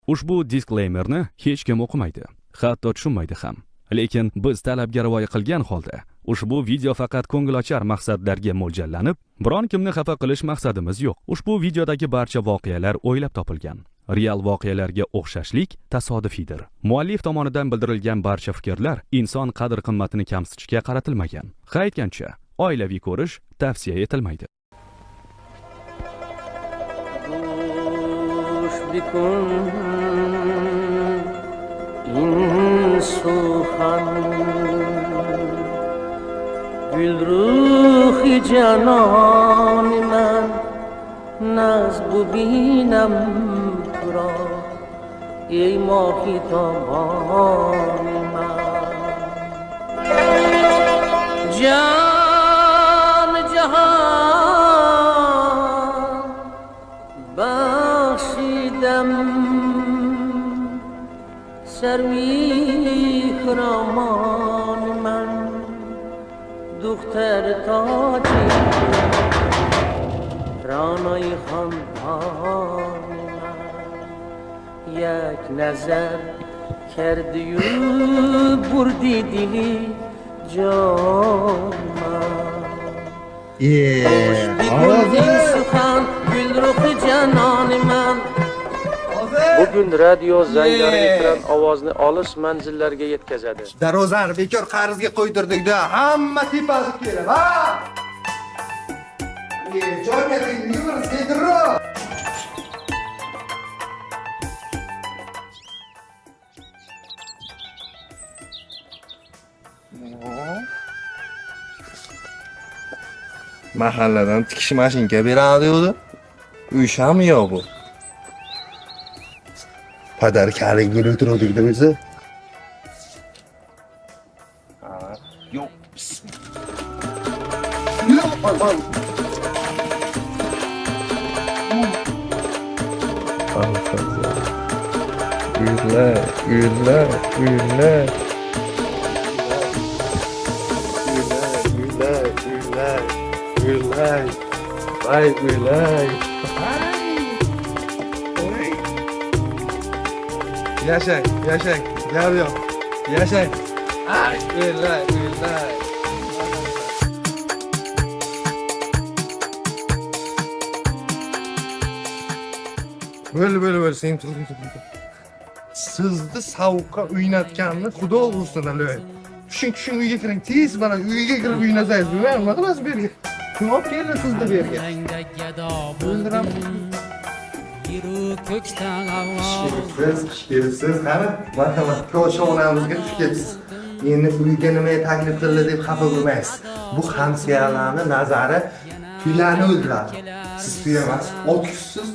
Ushbu disclaimerni hech kim o'qimaydi, hatto tushunmaydi ham. Lekin biz talabga rioya qilgan holda ushbu video faqat ko'ngilochar maqsadlarga mo'ljallanib, biron kimni xafa qilish maqsadimiz yo'q. Ushbu videodagi barcha voqealar o'ylab topilgan. Real voqealarga o'xshashlik tasodifiydir. Muallif tomonidan bildirilgan barcha fikrlar inson qadr-qimmatini kamsitishga qaratilmagan. Ha aytgancha, oilaviy ko'rish tavsiya etilmaydi. Gül ruhi canan men naz bu binem tura ey mahi taban men can cahan baxşidem servi khraman men دختر تاجی رانای خاندان من یک نظر کردی و بردی دلی جان من خوش بگویی سخن گل رخ جانان من Bugün radyo zangari ekran ovozni olis manzillarga yetkazadi. Darozani bekor qarzga qo'ydirdik-da, hamma tepasi kelib, ha? Joyga yugurib keldirro. Mahalladan tikish mashinka beradi edi. Uyshami yo'q bu? Padar kalik gül o'tirdik da bizi. Yo'q. Yo'q, aman. Güller. Vay güller. Yaşang, gel yok. Yaşang. Ay, güller. Böyle sen tur. Sizni savuqqa uynatganni xudo ursin aloy. Tushing uyga kiring, tez mana uyga kirib uynasangiz, nima qilasiz bu yerga? Kim olib keldi sizni bu yerga? O'ldiram. Kishkirsiz, qani? Marhamat, ko'shovnamizga tushib ketsiz. Endi uyga nima taklif qildi deb xafa bo'lmaysiz. Bu hamsiyalarning nazari tuylarni o'ldiradi. Siz tuya emas, ot kuchsiz,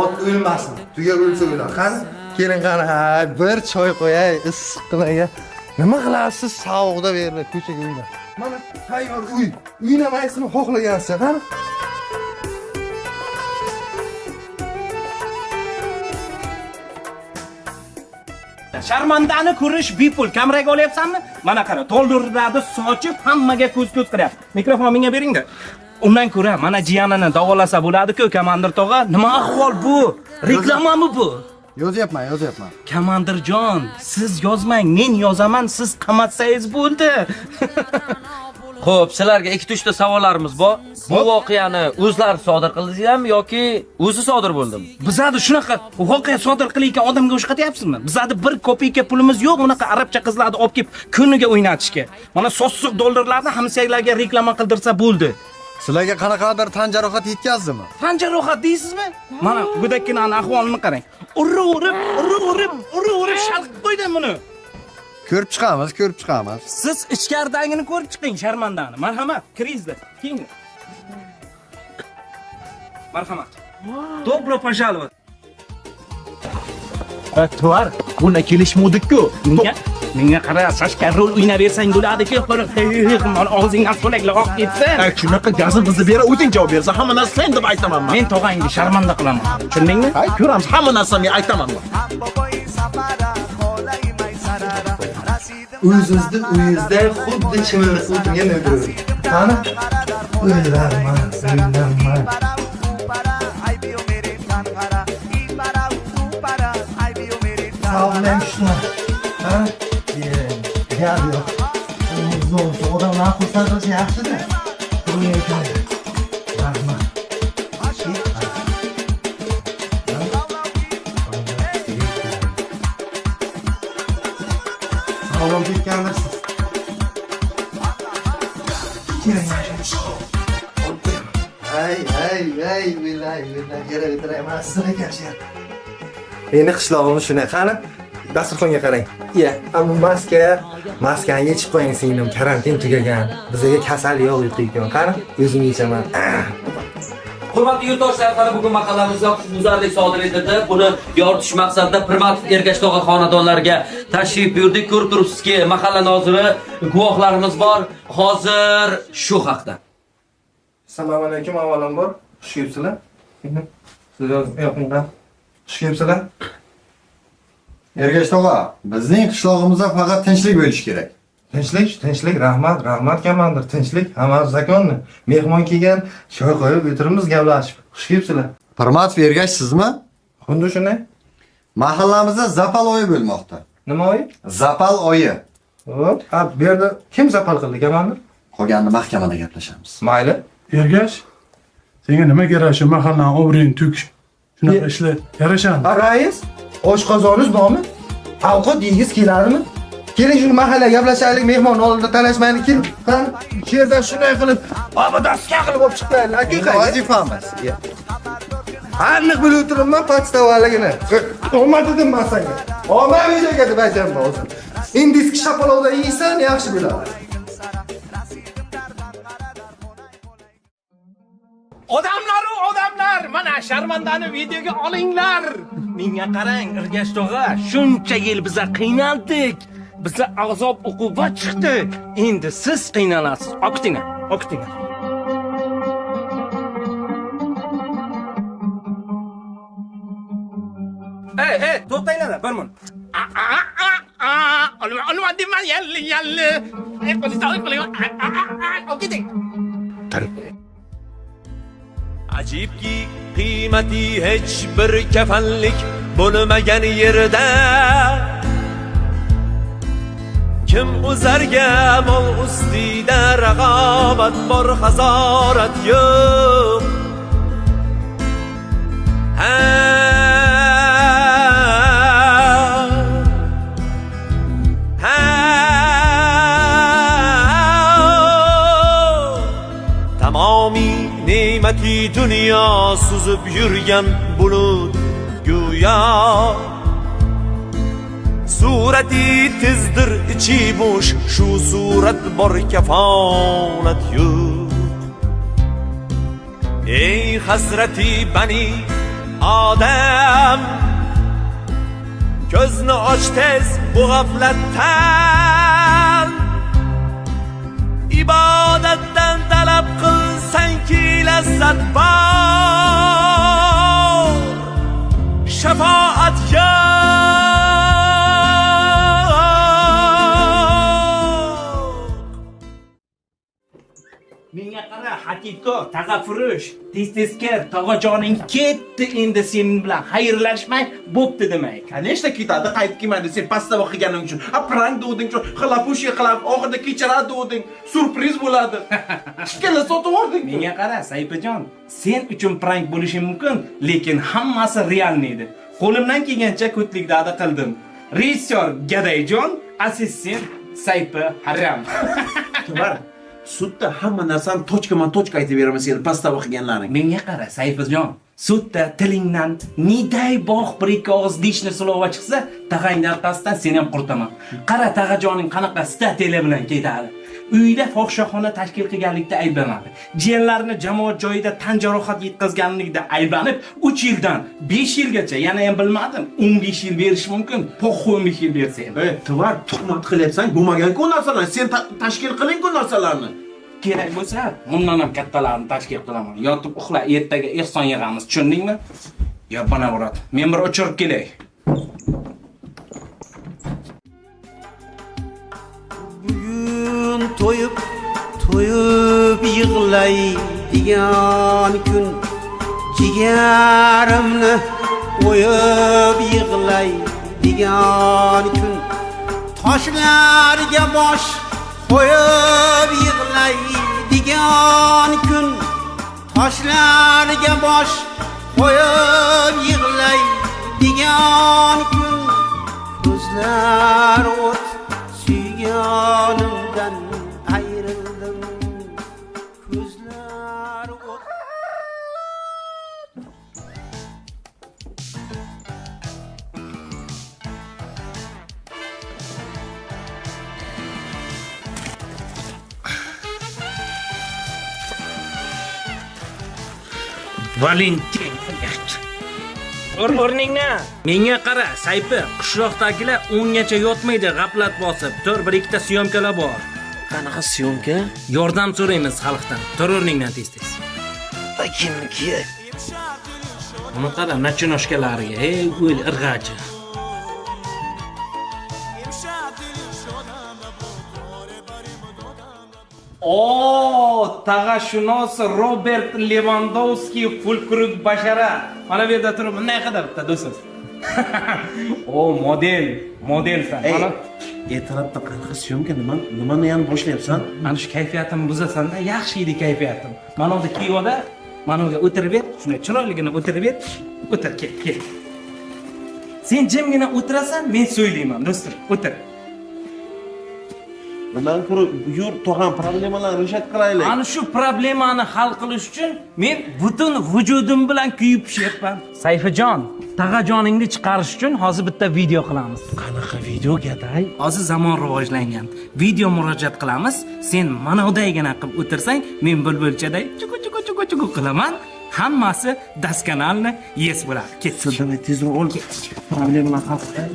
ot o'lmasin. Tuya o'lsa o'ladi. Qani? Keling qani, bir choy qo'yay, issiqqinaga. Nima qilasiz? Sovuqda berdi ko'chaga uylar. Mana tayyor uy. Uynamasini xohlagansiz, qani? Sharmandani ko'rish bepul. Kameraga olyapsanmi? Mana qara, dollarlarni sochib hammaga ko'z qilyapti. Mikrofon menga bering-da. Undan ko'ra mana jiyanini davolasa bo'ladi-ku, komandir tog'a. Nima ahvol bu? Reklamami bu? Yozyapman. Komandirjon, siz yozmang, men yozaman, siz qamatsangiz bo'ldi. Xo'p, sizlarga 2-3 ta savollarimiz bor. Bu voqeani o'zlari sodir qildingizmi yoki o'zi sodir bo'ldimi? Bizada shunaqa voqea sodir qilayotgan odamga o'xshatyapsizmi? Bizada 1 kopeyka pulimiz yo'q, unaqa arabcha qizlarni olib kelib kuniga o'ynatishga. Mana so'ssiq dollarlarni hamsiyalarga reklama qildirsa bo'ldi. Sizlarga qanaqadir tan jarohat yetkazdimi? Tan jarohat deysizmi? Mana go'dakkinani ahvolini qarang. Urib shalqib qo'ydim buni. Ko'rib chiqamiz. Siz ichkaridagini ko'rib chiqing, sharmandani. Marhamat, kiringizda. Keyin. Marhamat. Добро пожаловать. Tovar, buna kelishmovdik-ku. Menga qara, sashka rol o'ynab bersang bo'ladi-ku, mana og'zingdan so'laklar oqib ketsin. Shunaqa gazimizni bera, o'zing javob bersa, hamma narsa sen deb aytaman men. Men tog'angni sharmanda qilaman. Tushundingmi? Hay, ko'ramiz, hamma narsani men aytaman. o'zizni uyingizda xuddi chimilib o'tirgan o'tiradi. Qani? O'ylanma. Sağlam şuna. Ha? Gel yok. Zor. Odamlar xursand yaxshi-da. Buraya kel. Rahmat. Sağlam ketgandirsiz. Ay, billahi, yere o'tirayman. Sizlar ekansiz. Meni qishlog'im shunday. Qani, dasturxonga qarang. Iya, ammo maskani yechib qo'ying singlim. Karantin tugagan. Bizga kasal yo'q ekan. Qani, o'zim yechaman. Hurmatli yurtdoshlar, mana bugun mahallamizda huquqbuzarlik sodir etildi. Buni yoritish maqsadida Primatov Ergashtog'a xonadonlariga tashrif buyurdik. Ko'rib turibsizki, mahalla noziri, guvohlarimiz bor. Hozir shu haqda. Assalomu alaykum, avvalambor. Xush kelibsizlar. Sizlar yo'qinglar. Xush kelibsizlar. Ergashtog'a, bizning qishlog'imizda faqat tinchlik bo'lishi kerak. Tinchlik, rahmat komandir, tinchlik, hammamiz zakonni. Mehmon kelgan, choy qo'yib o'tiramiz, gaplashib. Xush kelibsizlar. Primatov Ergashsizmi? Xuddi shunday. Mahallamizda zapal oyi bo'lmoqda. Nima oyi? Zapal oyi. Xo'p, bu yerda kim zapal qildi, komandir? Qolganini mahkamada gaplashamiz. Mayli. Ergash, senga nima kerak shu mahallaning obro'yini to'kish? Shunaqa ishlar yarashadi. Rais, oshqozoningiz bormi? Ovqat yeyingiz keladimi? Keling shu mahallaga gaplashaylik, mehmon oldida talashmaylik, keling. Qani, shu yerdan shunday qilib, obodasga qilib olib chiqaylik. Aka, Vazifamiz. aniq bilib o'tiribman, podstavaligini. Omad dedim men senga. Omad videoga deb aytdim hozir. Indiski shapalovda yeysan, yaxshi bo'ladi. Odamlar, mana sharmandani videoga olinglar. Menga qarang, Ergashtog'a, shuncha yil biza qiynaldik. Biza azob uqubat chiqdi. Endi siz qiynalasiz. Oqitinglar. To'xtanglar, bir minut. Olma deyman, yalli. Oqiting. Ajibki qiymati hech bir kafanlik bo'lmagan yerda kim o'zarga mol ustida rag'obat bor, hazorat yo'q. Tamomiy ne'mati dunyo suzib yurgan bulut go'yo surati tizdir ichi bo'sh, shu surat bor, kafonat yo'q. Ey hasrati bani odam, ko'zni och tez bu g'aflatdan. Ibodatdan talab qilsangki lazzat bor, shafoat yo'q. Menga qara, haqiqo, tag'afurush, tez-tezkar, tog'ajoning ketdi, endi sen bilan xayrlashmay bo'pti demak. Конечно, ketadi, qaytib kelmaydi. Sen pastava qilganing uchun, prank deging uchun, xalapushga qilib, oxirida kechiradi deging, surpriz bo'ladi. Ikkala sotib yording. Menga qara, Sayfijon, sen uchun prank bo'lishi mumkin, lekin hammasi realniy edi. Qo'limdan kelgancha ko'tlikda qildim. Rejissor Gadayjon, assistent Sayfi Haram. To'g'ri. Sudda hamma narsani tochka aytib beraman sen pastava qilganlaring. Menga qara, Sayfijon, sudda tilingdan niday bog' bir ikki og'iz dishni sulova chiqsa, tag'angdan orqasidan seni ham qurtaman. Qara, tag'ajoning qanaqa statiylar bilan ketadi. Uyda fohishaxona tashkil qilganlikda ayblanadi. Jiyanlarini jamoat joyida tan jarohat yetkazganlikda ayblanib, 3 yildan 5 yilgacha, yana ham bilmadim, 15 yil berish mumkin. Po'xo 15 yil bersa ham. To'g'ri, tuhmat qilyapsan, bo'lmagan-ku narsalarni sen tashkil qiling-ku narsalarni. Kerak bo'lsa, bundan ham kattalarni tashkil qilaman. Yotib uxla, ertaga ehson yig'amiz, tushundingmi? Yo, bana urat. Men bir o'chirib kelay. to'yib to'yib yig'laydigan kun jigarimni o'yib yig'laydigan kun toshlarga bosh qo'yib yig'laydigan kun toshlarga bosh qo'yib yig'laydigan kun ko'zlar o't suyganimdan ayrildim ko'zlar o't Valentin. O'rningni. Menga qara, Sayfi, qishloqdagilar 10 gacha yotmaydi, g'aflat bosib. Tur, bir ikkita syomkalar bor. Qanaqa syomka? Yordam so'raymiz xalqdan. Tur o'rningdan tez-tez. Kimniki? Buni qara, nachinoshkalariga, ey, o'l irg'achi. Tag'ashunos Robert Lewandowski fulkrug bashara. Mana bu yerda turib, bunday qilib bitta do'stimiz. Modelsan. Mana E'tirofda qanaqa syomka, nimani ham boshlayapsan? mana shu kayfiyatimni buzasan-da, yaxshi edi kayifiyatim. Mana bu kiyoda, mana bunga o'tirib ber, shunday chiroyligina o'tirib ber. O'tir, kel. Sen jimgina o'tirasan, men so'ylayman, do'stim. O'tir. Bundan ko'ra yur tog'am problemalarni rishad qilaylik. Ana shu problemani hal qilish uchun men butun vujudim bilan kuyib pishyapman. Sayfijon, tag'ajoningni chiqarish uchun hozir bitta video qilamiz. Qanaqa video gaday? Hozir zamon rivojlangan. Video murojaat qilamiz. Sen mana budaygina qilib o'tirsang, men bulbulchaday chuku qilaman. Hammasi daskanalni yes bo'ladi. Ketsin. Davay tezroq ol. Problemalar hal qilay.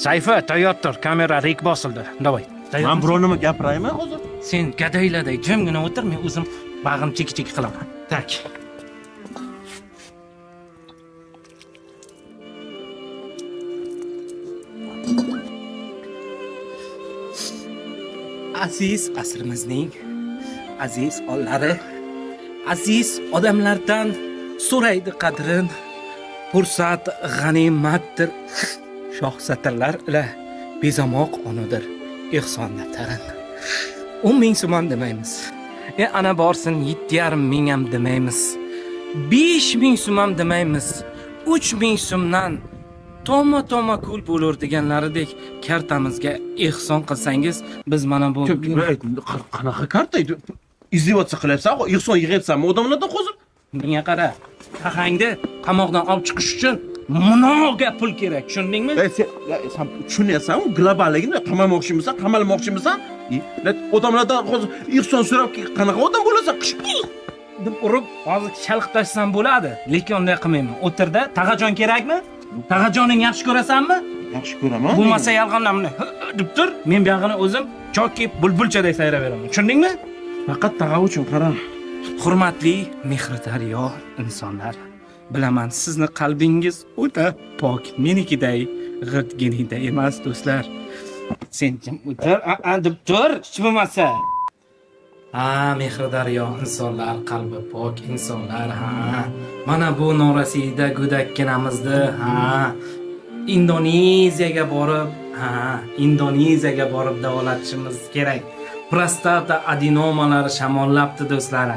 Sayfa, tayyor tur. Kamera rek bosildi. Davay. Men biror nima gapirayman hozir? Sen gadayladay jimgina o'tir, men o'zim bag'im chek qilaman. Tak. Aziz asrimizning aziz ollari, aziz odamlardan so'raydi qadrin. Fursat g'animatdir. Shoh satrlar ila bezamoq onadir. Ehsonda tarin. 10 ming so'm demaymiz. Ana borsin 7,5 ming ham demaymiz. 5 ming so'm ham demaymiz. 3 ming so'mdan toma kul bo'lur deganlaridek kartamizga ehson qilsangiz, biz mana bu qanaqa karta? Izdivatsiya qilyapsan, ehson yig'yapsanmi odamlardan hozir? Menga qara. Taqangni qamoqdan olib chiqish uchun munoga pul kerak, tushundingmi? Sen tushunyapsanmi? Globalligini qamalmoqchimisan, qamalmoqchimisan? Odamlardan hozir ehson so'rab qanaqa odam bo'lasan? deb urib hozir chalqitashsam bo'ladi, lekin unday qilmayman. O'tirda, tag'ajon kerakmi? Tag'ajoning yaxshi ko'rasanmi? Yaxshi ko'raman. Bo'lmasa yolg'onlamni deb tur, men bu yog'ini o'zim choki bulbulchaday sayraveraman. Tushundingmi? Faqat tag'a uchun qara. Hurmatli mehri daryo insonlar, bilaman sizni qalbingiz o'ta pok, menikiday g'irtginida emas do'stlar. Sen jim o'tir, deb tur, hech bo'lmasa. Mehri daryo insonlar, qalbi pok insonlar, Mana bu norasida go'dakkinamizni, Indoneziyaga borib davolatishimiz kerak. Prostata adenomalari shamollabdi do'stlar.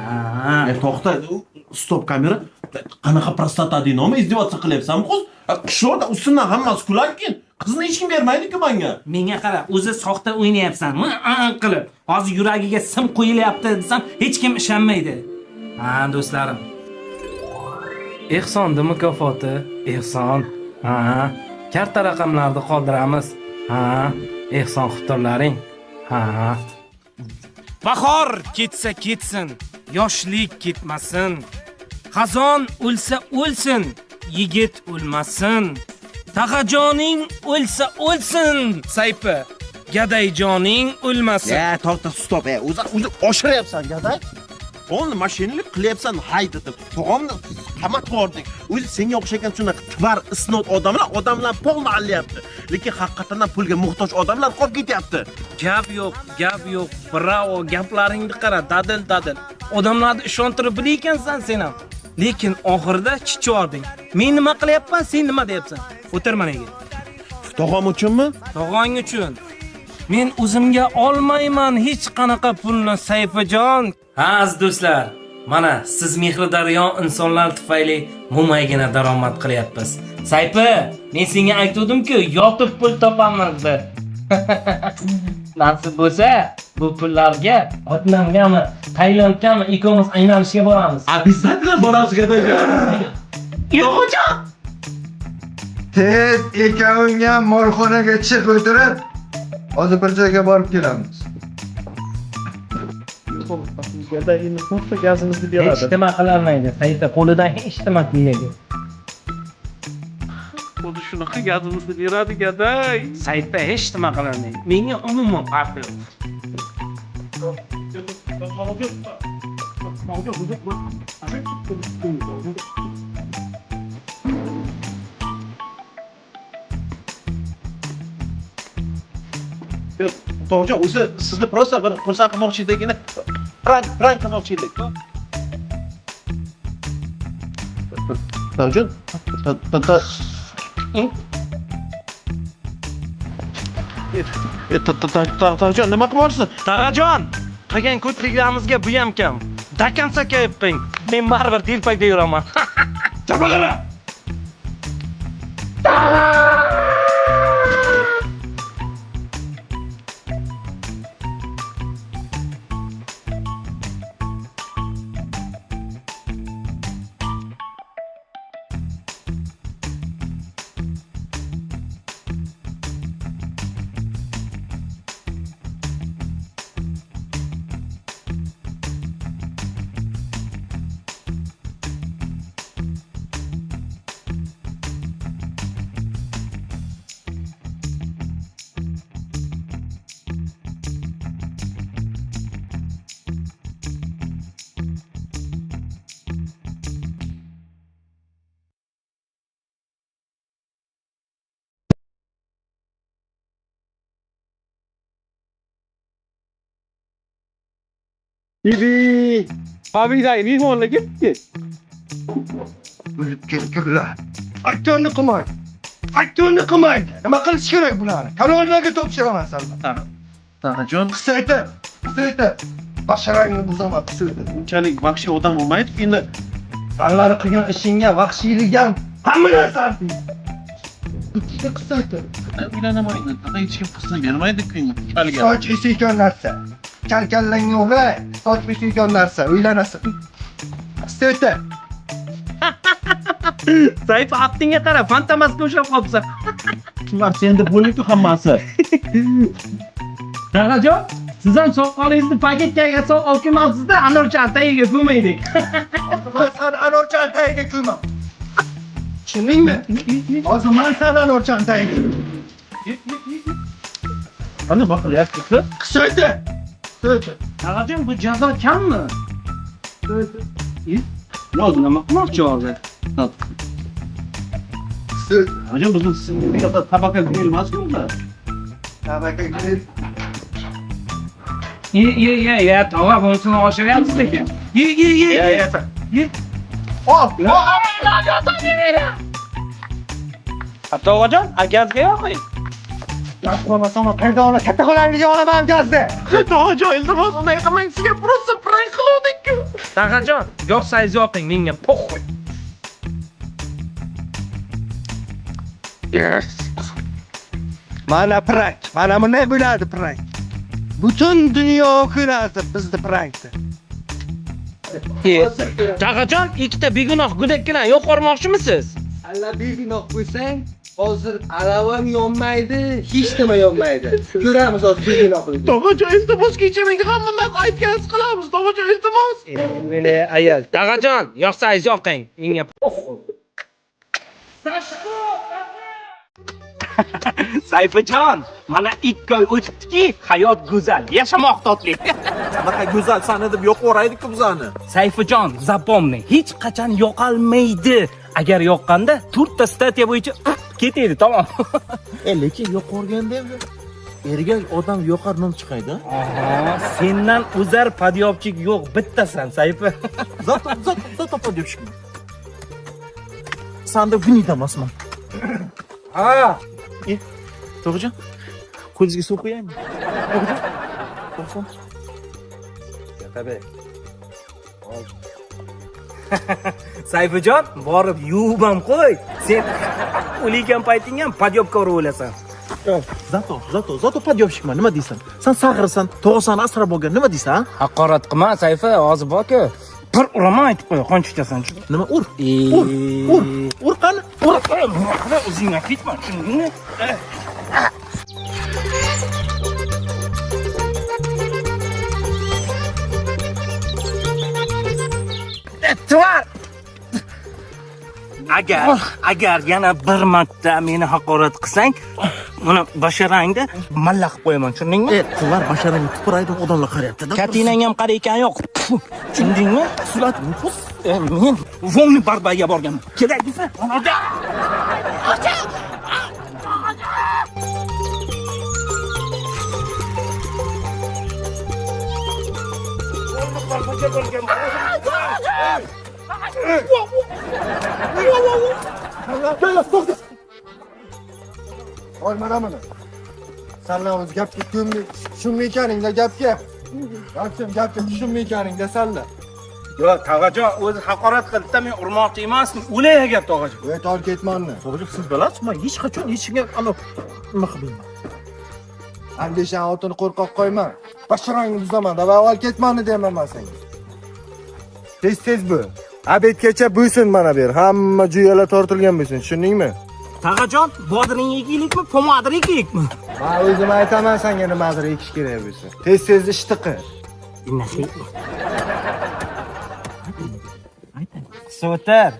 To'xta, stop kamera. Qanaqa prostata adenoma izdivatsiya qilyapsanmi qiz? Qishloqda ustidan hammasi kularkin. Qizni hech kim bermaydi-ku menga. Menga qara, o'zi soxta o'ynayapsanmi? Qilib. Hozir yuragiga sim qo'yilyapti desam, hech kim ishonmaydi. Do'stlarim. Ehsonni mukofoti, ehson. Karta raqamlarni qoldiramiz. Ehson xuturlaring. Bahor ketsa ketsin, yoshlik ketmasin. Xazon o'lsa o'lsin, yigit o'lmasin. Tag'ajoning o'lsa o'lsin, Sayfi. Gadayjoning o'lmasin. To'xta, stop. O'zi oshiryapsan, gaday. O'g'lni mashinalik qilyapsan, hayditib. Tog'amni qamat qo'ydik. O'zi senga o'xshagan shunaqa tvar isnod odamlar polni alyapti. Lekin haqiqatan pulga muhtoj odamlar qolib ketyapti. Gap yo'q. Bravo, gaplaringni qara, dadil. Odamlarni ishontirib bilaykansan sen ham. Lekin oxirida chichording. Men nima qilyapman, sen nima deyapsan? O'tir managa. Tog'am uchunmi? Tog'ang uchun. Men o'zimga olmayman hech qanaqa pulni, Sayfijon. Ha, aziz do'stlar, mana siz mehridaryo insonlar tufayli mo'maygina daromad qilyapmiz. Sayfi, men senga aytdim-ku, yotib pul topamiz deb. Nasib bo'lsa, bu pullarga Otnamgami, Tailandgami ikkovimiz aylanishga boramiz. Обязательно boramiz gadaga. Yo'qjon. Tez ikkovingga molxonaga chiq o'tirib, hozir bir joyga borib kelamiz. Hech nima qilolmaydi. Sayfi qo'lidan hech nima kelmaydi. Xuddi shunaqa gazimizni beradi gaday. Sayfi hech nima qilolmaydi. Menga umuman farqi yo'q. To'g'ri, o'zi sizni prosta bir xursand qilmoqchi edikini prank qilmoqchi edik. To'g'ri. To'g'ri, nima qilyapsiz? Tog'ajon, qilgan ko'tliklarimizga bu ham kam. Dakansa kayping. Men baribir telpakda yuraman. Chapaqara. Bibi, Fabiday mehmonlar ketdi. O'lib ketdilar. Aktyorni qilmang. Nima qilish kerak bularni? Kanallarga topshiraman salba. Tog'ajon, Qisaytir. Basharangni buzaman, qisaytir. unchalik vahshiy odam bo'lmaydi-ku endi. Anlari qilgan ishingga vahshiylik ham hamma narsani. Qisaytir. Uylanamaydi. Hech kim qizini bermaydi-ku endi. Soch esikon narsa. Kalkallang o'g'ay. Soch esikon narsa. Uylanasan. Qisaytir. Sayfi haftinga qara, fantamasga o'xshab qolibsan. Ular senda bo'liku hammasi. Tog'ajon, siz ham soqolingizni paketkaga solib olib kelmoqsizda, anorchan tagiga ko'maydik. Men seni anorchan tagiga ko'ymam. Tushundingmi? Hozir men seni anorchan tagiga. Qani baqilyapsiz? Qisaytir. Tog'ajon, bu jazo kammi? Yo'q, nima qilmoqchi hozir? Hocam bizim sizin bir kadar tabaka gülmez mi bunlar? Tabaka gül. Ye, tog'a bunisini oshiryapsiz ekan. Ye. Tog'ajon, gazga yoqing. Gaz qo'ymasam, pardonni katta xolangiga olaman gazda. Tog'ajon, iltimos unday qilmang, sizga просто prank qildik-ku. Tog'ajon, yoqsangiz yoqing, menga po'xoy. Yes. Mana prank. Mana bunday bo'ladi prank. Butun dunyo ko'radi bizni prankni. Tog'ajon, ikkita begunoh go'daklarni yo'qormoqchimisiz? Alla begunoh qo'ysang, hozir alavam yonmaydi, hech nima yonmaydi. Ko'ramiz hozir begunohlikni. Tog'ajon, iltimos kechiring, hammadan aytganingizni qilamiz. Tog'ajon, iltimos. Meni ayol. Tog'ajon, yoqsangiz yoqing, menga po'xoy. Sayfijon, mana 2 oy o'tibdiki, hayot go'zal, yashamoq totli. Qanaqa go'zal sana deb yo'qoraydik-ku bizani. Sayfijon, zapomni hech qachon yo'qolmaydi. Agar yoqqanda 4 ta statiya bo'yicha ketadi, tamom. Lekin yo'qorganda ergash odam yo'qar nom chiqaydi. Aha, sendan o'zar padyobchik yo'q, bittasan, Sayfi. Zato padyobchik. Sanda gunida emasman. Ha, To'g'rijon? Qo'lingizga suv qo'yaymi? To'g'rijon? tabii. Sayfijon, borib yuvib ham qo'y. Sen o'ligan payting ham padyobka urib o'lasan. Zato padyobchikman, nima deysan? Sen sag'irsan, tog'asini asrab olgan, nima deysan? Haqorat qilma, Sayfi, hozir borku. Bir uraman aytib qo'y, qonchiqasan. Nima ur? Ur qani? Ur. O'zingga ketma, tushundingmi? Tuvar. Agar yana bir marta meni haqorat qilsang, uni basharangda malla qilib qo'yaman, tushundingmi? Tuvar basharangni tupuraydi, odamlar qarayapti-da. Katinang ham qarayotgan yo'q. Tushundingmi? Suratni pus. Men vongni barbaga borganman. Kerak desa, onaga. Oy mana. Senlar o'z gapga tushunmay ekaninglar gapga. Yo'qkim gapga tushunmay ekaninglar senlar. Yo'q, tog'ajon, o'zi haqorat qildi-da, men urmoqchi emasdim. O'lay gap tog'ajon. Voy tor ketmanni. To'g'ri, siz bilasizmi? Men hech qachon hech kimga nima qilmayman. Andeshan otini qo'rqoq qo'yma. Basharangni buzaman, va avval ketmanni deyman men senga. Tez bu. Abedgacha buysin mana ber. Hamma juyalar tortilgan bo'lsin, tushundingmi? Tog'ajon, bodring ekilikmi, pomadr ekilikmi? Men o'zim aytaman senga nimadir ekish kerak bo'lsa. Tez ishni qil. So'tar.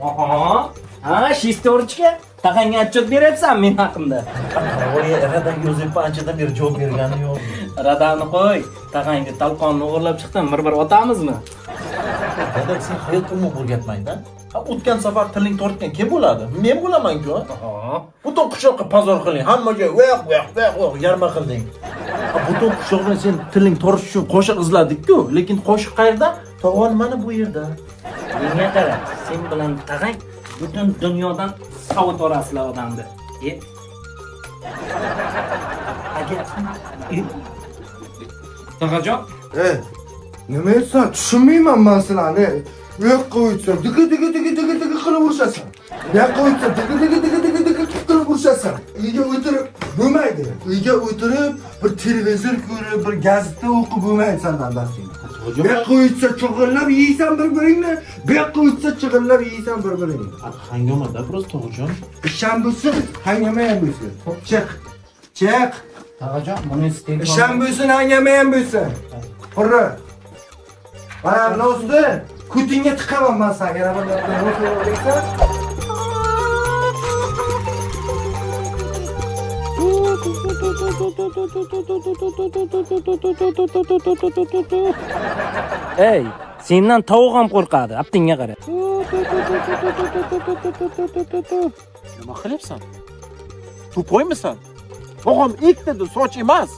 Oho. Ha, shestorchka. Taqanga отчет beryapsan men haqimda. Voy, radan Yozef anchadan beri javob bergani yo'q. Radani qo'y. Taqangga talqonni o'g'irlab chiqdim. Bir otamizmi? Dada, sen hayot umuman o'rgatmaydi-da. O'tgan safar tiling tortgan kim bo'ladi? Men bo'laman-ku. Butun qishloqqa pazor qiling, hammaga voq yarma qilding. Butun qishloq bilan sen tiling torish uchun qo'shiq izladik-ku, lekin qo'shiq qayerda? Tog'on mana bu yerda. Menga qara, sen bilan taqang butun dunyodan savut orasizlar odamni. Agar Tog'ajon, Nima etsan? Tushunmayman men sizlarni. Bu yoqqa o'tsa, digi qilib urishasan. Bu yoqqa o'tsa, digi qilib urishasan. Uyga o'tirib bo'lmaydi. Uyga o'tirib bir televizor ko'rib, bir gazeta o'qib bo'lmaydi sendan dasting. Bu yoqqa o'tsa chig'illab yeysan bir-biringni. Bu yoqqa o'tsa chig'illab yeysan bir-biringni. Hangomada просто To'g'jon. Isham bo'lsin, hangama ham bo'lsin. Chiq. Tog'ajon, buni istek. Isham bo'lsin, hangama ham bo'lsin. Hurra. Mana nosni kutingga tiqaman men senga. Yana bir narsa o'qiysan. Ey, sendan tovuq ham qo'rqadi. Aptingga qara. Nima qilyapsan? Tupoymisan? Tog'am ikkitadi, soch emas.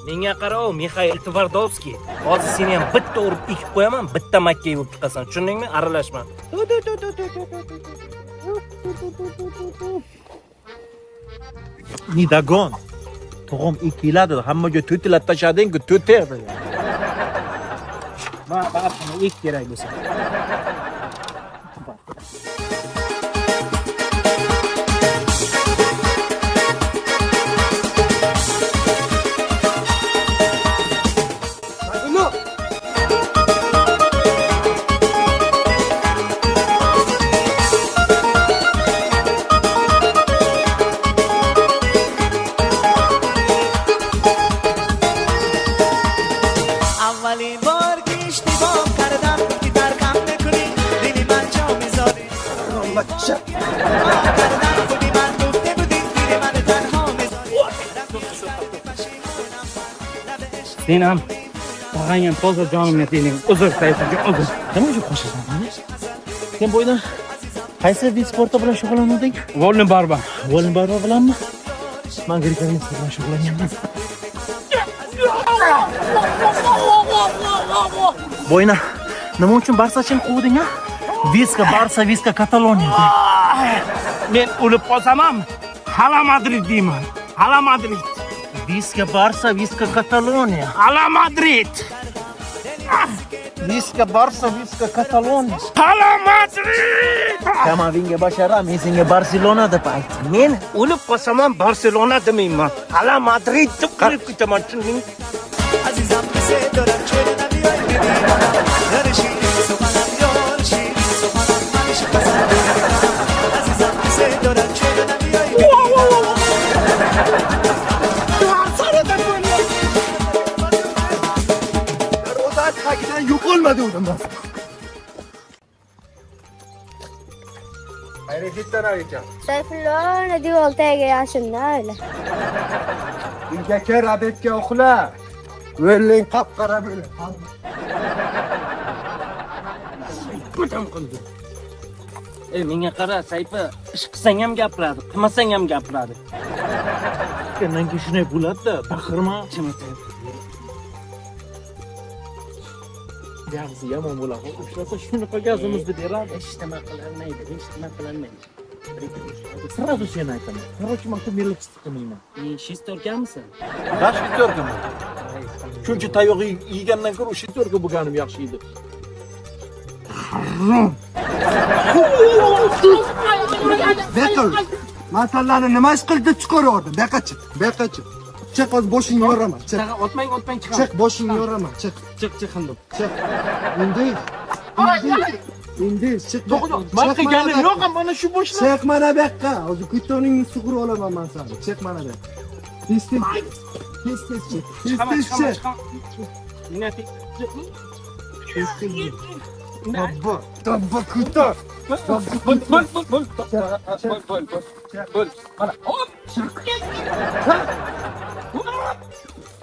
Menga qara, Mikhail Tvardovskiy. Hozir seni ham bitta urib ekib qo'yaman, bitta makka yeb chiqasan. Tushundingmi? Aralashma. Nidagon. Tog'am ikkiladi, hammaga to'tilab tashlading-ku, to'terdi. Ba'zini ek kerak bo'lsa. Sen ham tag'ang ham hozir jonimga tegding. Uzr Sayfijon, uzr. Nima uchun qo'shasan mani? Sen bo'ydan qaysi vid sporti bilan shug'ullanading? Volni barba. Volni barba bilanmi? Men grek-gimnastika bilan shug'ullanganman. Bo'yna, nima uchun Barsachini quvding a? Viska Barsa, Viska Kataloniya. Men o'lib qolsam ham Hala Madrid deyman. Hala Madrid. Viska Barsa, Viska Kataloniya. Hala Madrid. Viska Barsa, Viska Kataloniya. Hala Madrid. Kamavinga bashara, men senga Barselona deb aytdim. Men o'lib qolsam ham Barselona demayman. Hala Madrid deb qilib ketaman, tushundingmi? عزیزم مثل دارم چه نمیای ببین یار شیرین سخنم یار شیرین سخنم همیشه پسند عزیزم مثل دارم چه نمیای Ro'zat tagidan yo'q olmadi o'zim. Hareketler ekan. Sayfullo radio oltaga yashinda öyle. Uyga rabetga uxla. O'rling qap-qara bo'lib. Ko'tam qildi. Menga qara, Sayfi, ish qilsang ham gapiradi, qilmasang ham gapiradi. Mendan keyin shunday bo'ladi-da, baqirma. Yaxshi yomon bo'ladi. Ushlasa shunaqa gazimizni beradi. Hech nima qilolmaydi, hech nima qilolmaydi. Сразу sen aytaman. Короче, men millat qilmayman. Shestorkamisan? Bash shestorkaman. Shuncha tayoq yegandan ko'ra shestorka bo'lganim yaxshi edi. Bekal. Masalani nima ish qildi chiqaradi? Beqachi. Beqachi. Chiq o'z boshingni yoraman. Chiq. Otmang chiqaman. Chiq boshingni yoraman. Chiq. Chiq hindim. Chiq. Endi chiq. Men qilganim yo'q, mana shu boshlar. Chiq mana bu yoqqa. Hozir kutoningni sug'urib olaman men seni. Chiq mana bu. Tez chiq. Tez chiq. Dabba kuto.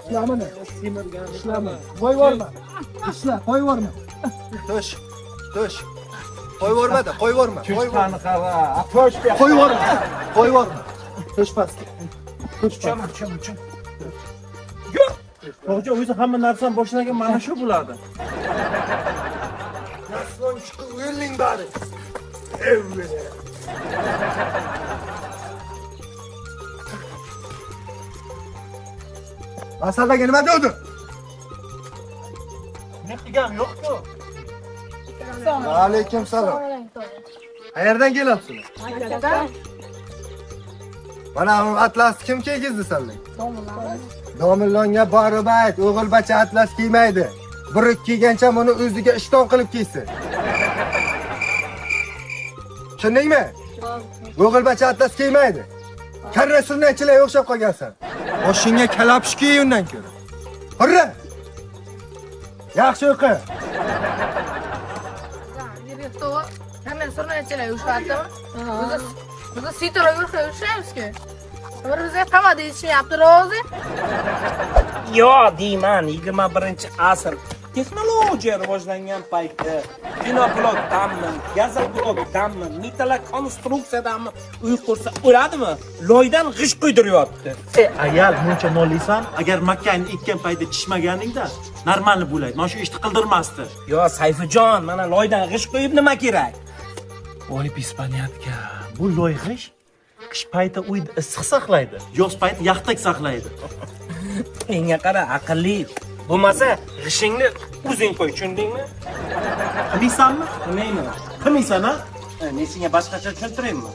İşlemene. İşleme. Koy varma. İşle. Koy varma. Tuş. Tuş. Koy varma da. Koy varma. Koy varma. Koy varma. Koy varma. Tuş bas. Tuş bas. Hoca o'zi hamma narsani boshlagan mana shu bo'ladi. Nasıl çıkı uyurling bari. Evet. Masaldagi nima dedi? Men qilganim yo'q-ku. Alaykum salom. Qayerdan kelyapsizlar? Mana bu atlas kim kiygizdi senga? Domillonga borib ayt, o'g'ilbacha atlas kiymaydi. Bir kiygancha buni o'ziga ishton qilib kiysin. Tushundingmi? O'g'ilbacha atlas kiymaydi. Karra sunnatchilarga o'xshab qolgansan. Boshingga kalapsh kiy undan ko'ra. Hurra! Yaxshi o'qi. Hemen sonra açılıyor uçlardım. Burada sitara görüşürüz ki. Bize tamam deyişini yaptı Rozi. Yo deyman, 21-asr. Texnologiya rivojlangan paytda binoblokdanmi, gazoblokdanmi, metall konstruksiyadanmi uy qursa o'ladimi? Loydan g'ish quydiryapti. Ayal muncha mollisan, agar makkani ekkan paytda tishmaganingda normalni bo'laydi. Mana shu ishni qildirmasdi. Yo Sayfijon, mana loydan g'ish qo'yib nima kerak? Voy pispanyatka. Bu loy g'ish qish payti uyda issiq saqlaydi, yoz payti yaxtak saqlaydi. Menga qara, aqlli. Bo'lmasa, g'ishingni o'zing qo'y, tushundingmi? Qilmaysanmi? Qilmayman. Qilmaysan a? Men senga boshqacha tushuntiraymi?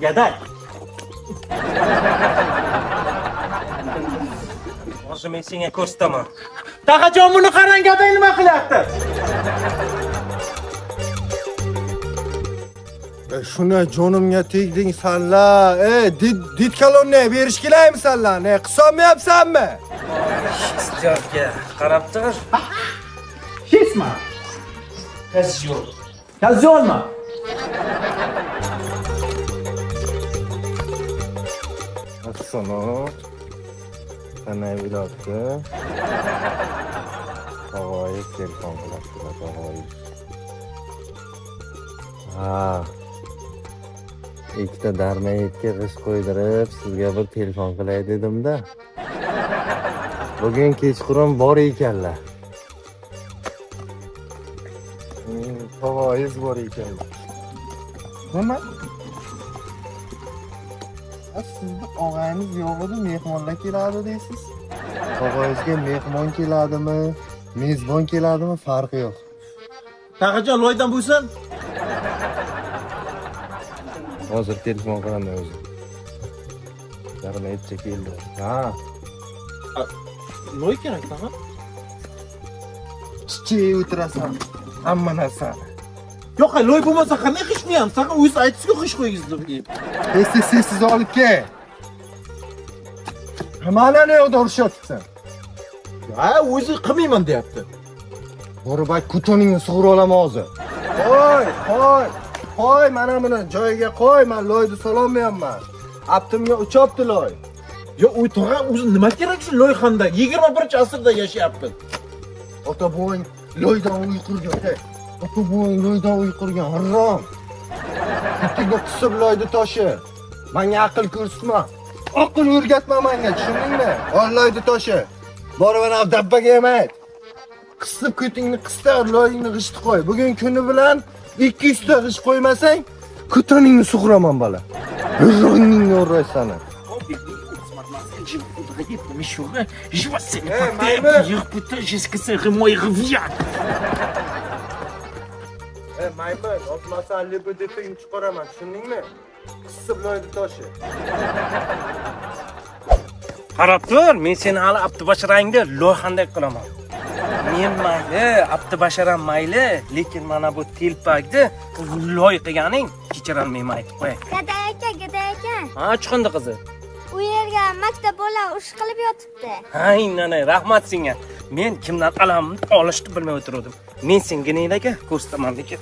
Gaday. Hozir men senga ko'rsataman. Taqajon buni qarang, gaday nima qilyapti? Shuna jonimga tegding sanla. Dit kalonni berish kerakmi sanla? Ne qilolmayapsanmi? Jobga qarab tur. Kesma. Kazyor. Kazyorma. Sana. Qanday bo'libdi? Tog'oyiz telefon qilibdilar, tog'oyiz. Ha. Ikkita darmayetga g'ish qo'ydirib, sizga bir telefon qilay dedim-da. Bugun kechqurun bor ekanlar. Tog'oyiz bor ekan. Nima? Sizni og'ayingiz yo'q edi, mehmonlar keladi deysiz. Tog'oyizga mehmon keladimi, mezbon keladimi farqi yo'q. Taqajon loydan bo'lsin. Hozir telefon qilaman o'zi. Yarım etcha keldi. Ha. Loy kerak, taqa. Chichi o'tirasan. Hamma narsa. Yo'q, loy bo'lmasa qanday qishmayapsiz? Taqa o'zingiz aytisiz-ku qish qo'yingizdir. Sessiz olib kel. Mana ne yo'qda urishyapsan? Ha, o'zi qilmayman deyapti. Boribay kutoningni sug'urib olaman hozir. Qo'y, mana buni joyiga qo'y, men loyni sololmayapman. Aptimga uchopti loy. Yo, u tog'a o'zi nima kerak shu loyxanda? 21-asrda yashayapmiz. Ota buvang loydan uy qurgan. Ota buvang loydan uy qurgan. Harom. Kutingga qisib loyni toshi. Menga aql ko'rsatma. Aql o'rgatma menga, tushundingmi? Ol loyni toshi. Borib ana dabbaga ham ayt. Qisib kutingni qistar, loyingni g'ishti qo'y. Bugun kuni bilan 200 ta g'isht qo'ymasang, kutoningni sug'uraman bola. Ro'ngingni o'raysan. Maymun, o'tmasan libidifingni chiqaraman, tushundingmi? Qisib loyni toshi. Qarab tur, men seni hali Abdubasharangni loyxandek qilaman. Men mayli, Abdubasharam mayli, lekin mana bu telpakni loy qilganing kechirolmayman aytib qo'yay. Gada aka. Ha, chiqindi qizi. U yerga maktab bola ush qilib yotibdi. Hay, nana, rahmat senga. Men kimdan alamni olishni bilmay o'tirdim. Men senga neylarga ko'rsataman lekin.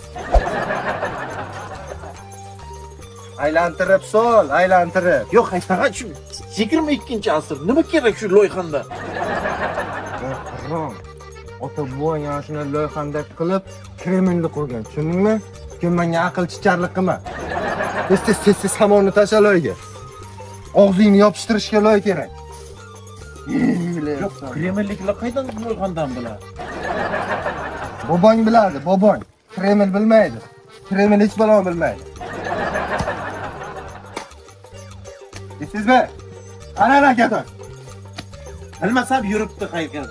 Aylantirib sol, aylantirib. Yo'q, taqa shu 22-asr. Nima kerak shu loyxanda? Harom. Ota buvang yana shuni loyxanda qilib, Kremlni qurgan. Tushundingmi? Kim menga aql chicharlik qilma. Tez samonni tasha loyga. Og'zingni yopishtirishga loy kerak. Yo'q, Kremlliklar qaydan loyxandan biladi? Bobong biladi, bobong. Kreml bilmaydi. Kreml hech balon bilmaydi. Sizmi? Ana akaton. Bilmasam yuribdi qayerga.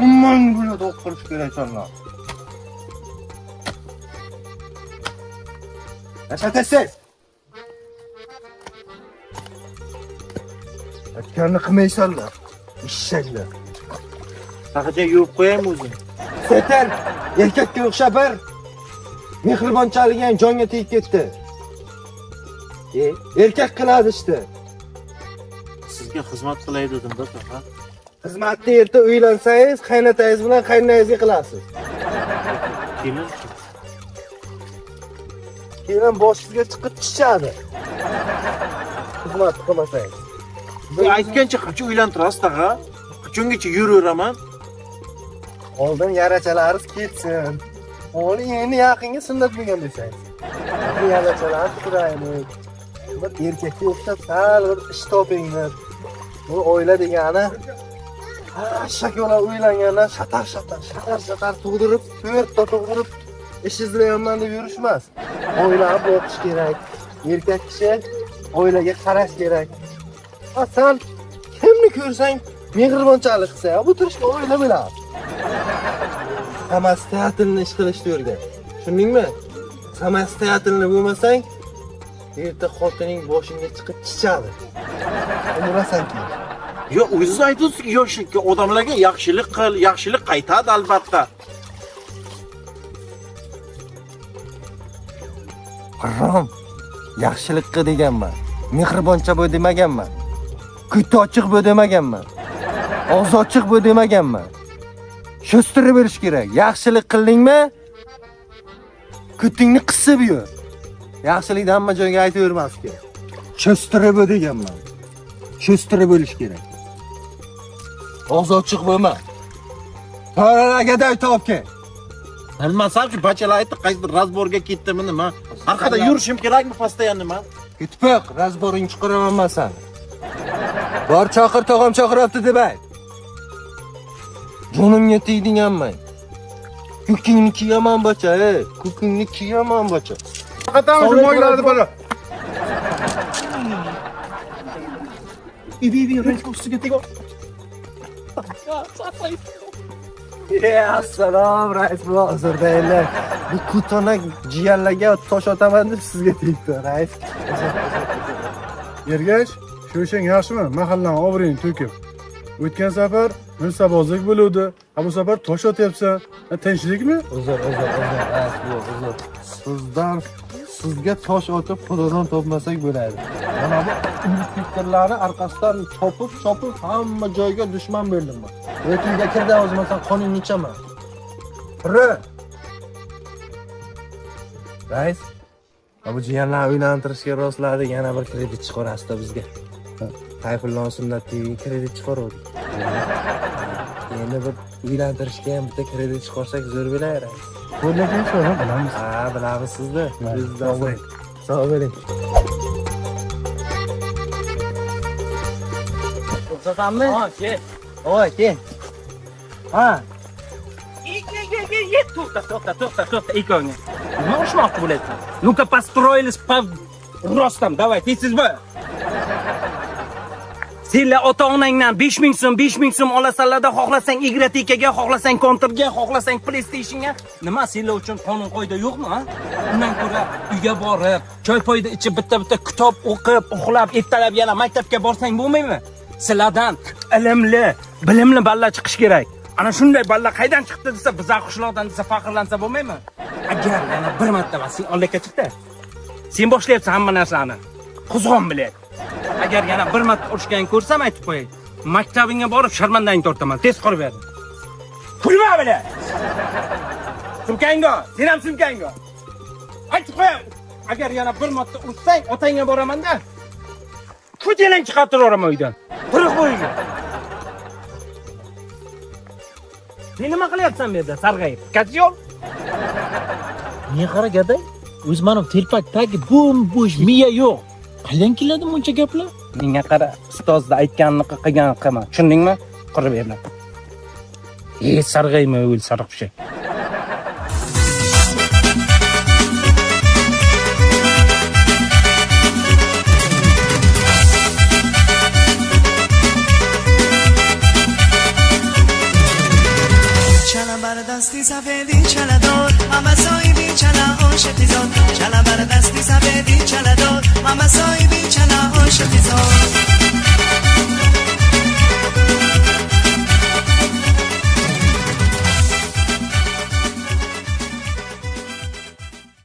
Umman bo'ladi o'qirish kerak sonlar. Tashatasiz. Akkarni qilmaysanlar. Ishshaklar. Taqacha yuvib qo'yaymi o'zim? Setan, erkakka o'xshab bir mehribonchalik ham jonga tegib ketdi. Erkak qiladi işte. Sizga xizmat qilay dedim-da, taqa. Xizmatni erta uylansangiz, qaynotangiz bilan qaynonangizga qilasiz. Kelin. Keyin boshingizga chiqib tushadi. Xizmat qilmasangiz. Bu aytgancha qancha uylantirasiz, taqa? Qachongacha yuraveraman? Oldin yarachalaringiz ketsin. Oni endi yaqinga sunnat bo'lgan desangiz. Bu yarachalarni turaylik. Bir erkakka o'xshab sal bir ish topinglar. Bu oila degani shakola uylangandan shatar tug'dirib, 4 ta tug'dirib ish izlayapman deb yurishmas. Oilani boqish kerak. Erkak kishi oilaga qarash kerak. Sen kimni ko'rsang mehribonchilik qilsa, bu turishga oila bo'ladi. Samostoятельно ish qilishni o'rgan. Tushundingmi? Samostoятельно bo'lmasang, erta xotining boshingga chiqib chichadi. Undirasan keyin. Yo, o'zingiz aytasiz-ku, yoshlikka odamlarga yaxshilik qil, yaxshilik qaytadi albatta. Harom. Yaxshilik qil deganman. Mehriboncha bo'l demaganman. Ko'ti ochiq bo'l demaganman. Og'zi ochiq bo'l demaganman. Sho'stirib berish kerak. Yaxshilik qildingmi? Ko'tingni qisib yur. Yaxshilikni hamma joyga aytavermas kerak. Cho'stirib deganman. Cho'stirib bo'lish kerak. Og'iz ochiq bo'lma. Paragaday topke. Bilmasam-ki, bachalar aytdi, qaysidir razborga ketdimi nima? Orqada yurishim kerakmi постоянно men? Ketpoq, razboring chiqaramansan. Bor chaqir tog'am chaqiryapti deb ayt. Jonimga tegdingmi? Ko'kingni kiyaman bacha, ko'kingni kiyaman bacha. Qatami shu moylarni bola. Ibi, rench ustiga tegib. Assalom, rais hozirdalar. Bu kutonak jiyanlarga tosh otaman deb sizga tegdi, rais. Ergash, shu ishing yaxshimi? Mahallaning obro'yini to'kib. O'tgan safar munsabozlik bo'ldi. Bu safar tosh otyapsan. Tinchlikmi? Uzr, rais bu, uzr. Sizdan sizga tosh otib xudodan topmasak bo'ladi. Mana bu fikrlarni orqasidan chopib hamma joyga dushman berdim men. O'tiyga kirdi o'zimdan qoningni ichaman. Rais, bu jiyanlarni uylantirishga rosladi, yana bir kredit chiqarasizda bizga. Tayfullo sunnatiga kredit chiqardik. Endi bir uylantirishga ham bitta kredit chiqarsak zo'r bo'lar, rais. Qo'llagan shuni bilamiz. Ha, bilamiz sizni. Bizdan sog' bo'ling. O'xshasanmi? Ha, kel. Voy, kel. Ha, To'xta, ikkovni. Nima ushmoqchi bo'layapsan? Ну-ка, построились по ростам. Давай, teysizmi? Senlar ota-onangdan 5000 so'm olasanlarda, xohlasang igratikaga, xohlasang kontrga, xohlasang PlayStationga. Nima senlar uchun qonun qoida yo'qmi, ha? Undan ko'ra uyga borib, choy poyda ichib bitta kitob o'qib, uxlab, ertalab yana maktabga borsang bo'lmaymi? Sizlardan ilmli, bilimli balla chiqish kerak. Ana shunday balla qaydan chiqdi desa, bizlar qishloqdan desa faxrlansa bo'lmaymi? Agar yana bir marta sen ollaka chiqdi. Sen boshlayapsan hamma narsani. Quzg'on bilan. Agar yana bir marta urushgan ko'rsam aytib qo'yay. Maktabingga borib sharmandangni tortaman. Tez qolib berdim. Kulma bilan. Sumkangga, sen ham sumkangga. Aytib qo'yay. Agar yana bir marta urushsang, otangga boraman-da. Ko'chalang chiqarib o'raman uydan. Quruq bo'yga. Sen nima qilyapsan bu yerda? Sarg'ayib. Katyol. Men qara gaday, o'z mana telpak tagi bo'sh miya yo'q. Qaydan keladi buncha gaplar? Menga qara, ustozda aytganini qilgan qilma. Tushundingmi? Qurib berma. Sarg'ayma o'l sariq pichak. دستی سفیدی چلا دار ماما سایبی چلا عاشقی زاد چلا بر دستی سفیدی چلا دار ماما سایبی چلا عاشقی زاد